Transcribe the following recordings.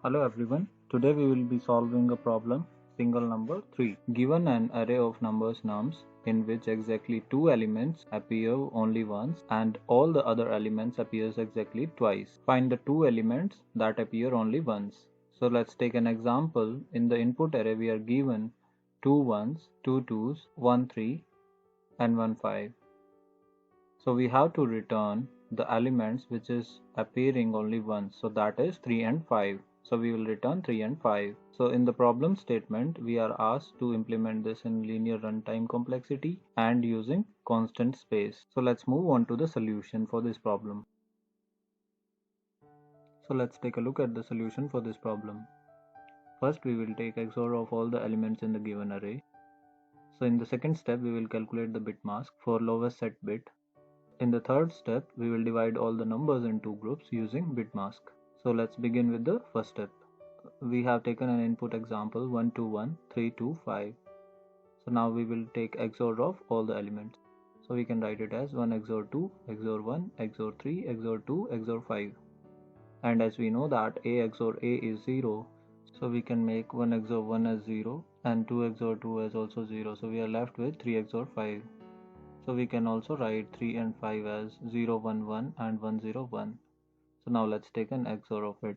Hello everyone. Today we will be solving a problem single number 3. Given an array of numbers nums in which exactly two elements appear only once and all the other elements appears exactly twice. Find the two elements that appear only once. So let's take an example. In the input array we are given two ones, two twos, one three and one five. So we have to return the elements which is appearing only once. So that is 3 and 5. So we will return 3 and 5. So in the problem statement, we are asked to implement this in linear runtime complexity and using constant space. So let's move on to the solution for this problem. So let's take a look at the solution for this problem. First, we will take XOR of all the elements in the given array. So in the second step, we will calculate the bit mask for lowest set bit. In the third step, we will divide all the numbers into groups using bit mask. So let's begin with the first step. We have taken an input example 1 2 1 3 2 5. So now we will take XOR of all the elements. So we can write it as 1 XOR 2 XOR 1 XOR 3 XOR 2 XOR 5. And as we know that A XOR A is 0, so we can make 1 XOR 1 as 0 and 2 XOR 2 as also 0. So we are left with 3 XOR 5. So we can also write 3 and 5 as 0 1 1 and 1 0 1. So now let's take an XOR of it.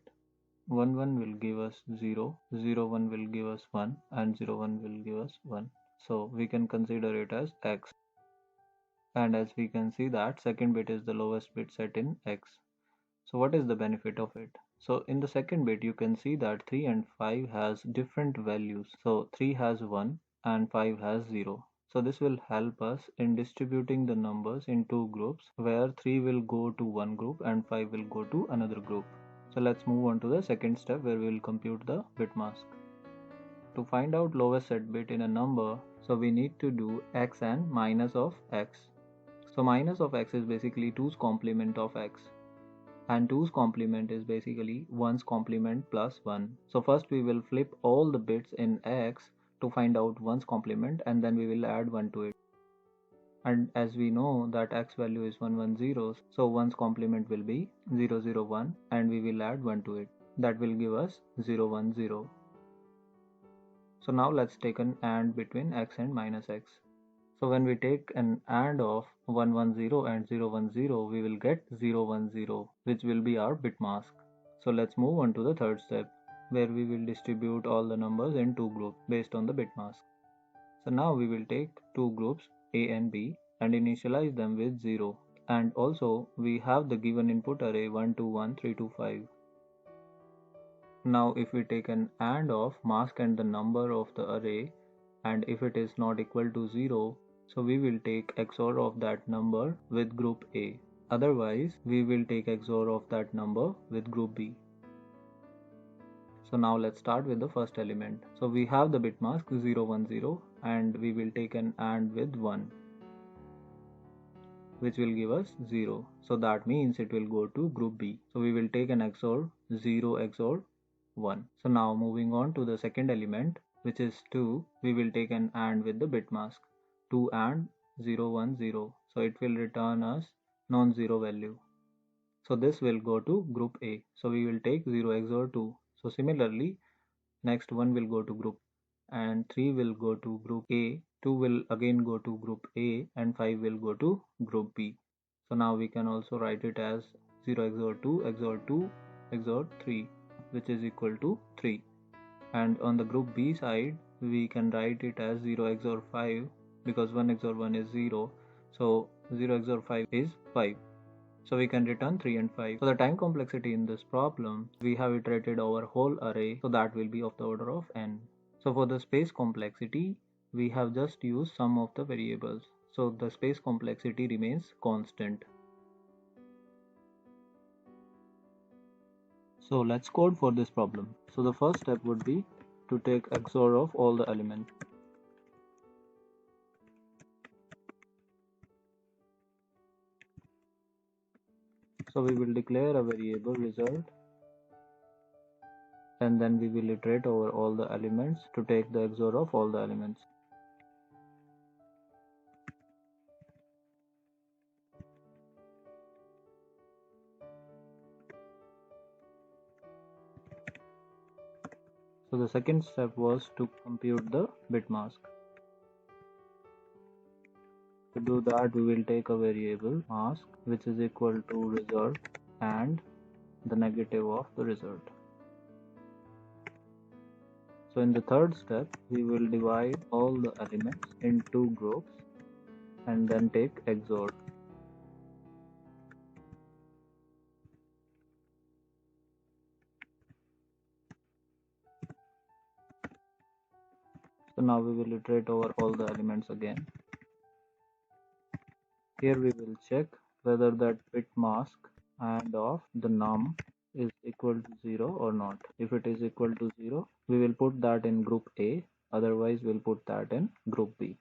1 1 will give us 0, 0 1 will give us 1 and 0 1 will give us 1. So we can consider it as X. And as we can see that second bit is the lowest bit set in X. So what is the benefit of it? So in the second bit you can see that 3 and 5 has different values. So 3 has 1 and 5 has 0. So this will help us in distributing the numbers in two groups where 3 will go to one group and 5 will go to another group. So let's move on to the second step where we will compute the bit mask. To find out lowest set bit in a number, so we need to do x and minus of x. So minus of x is basically 2's complement of x. And 2's complement is basically 1's complement plus 1. So first we will flip all the bits in x to find out 1's complement and then we will add 1 to it. And as we know that x value is 110, so 1's complement will be 001 and we will add 1 to it. That will give us 010. So now let's take an AND between x and minus x. So when we take an AND of 110 and 010, we will get 010, which will be our bit mask. So let's move on to the third step, where we will distribute all the numbers in two groups based on the bit mask. So now we will take two groups A and B and initialize them with 0. And also we have the given input array 1 2 1 3 2 5. Now if we take an AND of mask and the number of the array, and if it is not equal to 0, so we will take XOR of that number with group A. Otherwise, we will take XOR of that number with group B. So now let's start with the first element. So we have the bit mask 010 and we will take an AND with 1, which will give us 0. So that means it will go to group B. So we will take an XOR 0 XOR 1. So now moving on to the second element, which is 2, we will take an AND with the bit mask 2 AND 010. So it will return us non-zero value. So this will go to group A. So we will take 0 XOR 2. So similarly, next 1 will go to group and 3 will go to group A, 2 will again go to group A and 5 will go to group B. So now we can also write it as 0 XOR 2 XOR 2 XOR 3, which is equal to 3. And on the group B side, we can write it as 0 XOR 5 because 1 XOR 1 is 0. So 0 XOR 5 is 5. So we can return 3 and 5. So the time complexity in this problem, we have iterated our whole array, so that will be of the order of n. So for the space complexity, we have just used some of the variables. So the space complexity remains constant. So let's code for this problem. So the first step would be to take XOR of all the elements. So we will declare a variable result and then we will iterate over all the elements to take the XOR of all the elements. So the second step was to compute the bit mask. To do that, we will take a variable mask which is equal to result and the negative of the result. So in the third step, we will divide all the elements into groups and then take XOR. So now we will iterate over all the elements again. Here we will check whether that bit mask and of the num is equal to 0 or not. If it is equal to 0, we will put that in group A, otherwise we'll put that in group B.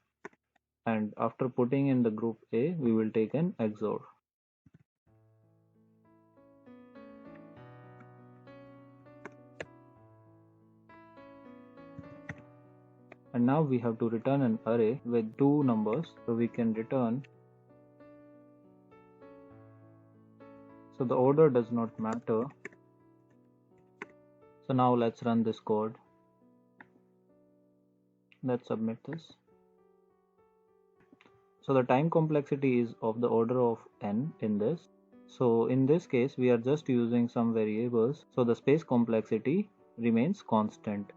And after putting in the group A, we will take an XOR. And now we have to return an array with two numbers, so we can return. So the order does not matter. So now let's run this code. Let's submit this. So the time complexity is of the order of n in this. So in this case, we are just using some variables, so the space complexity remains constant.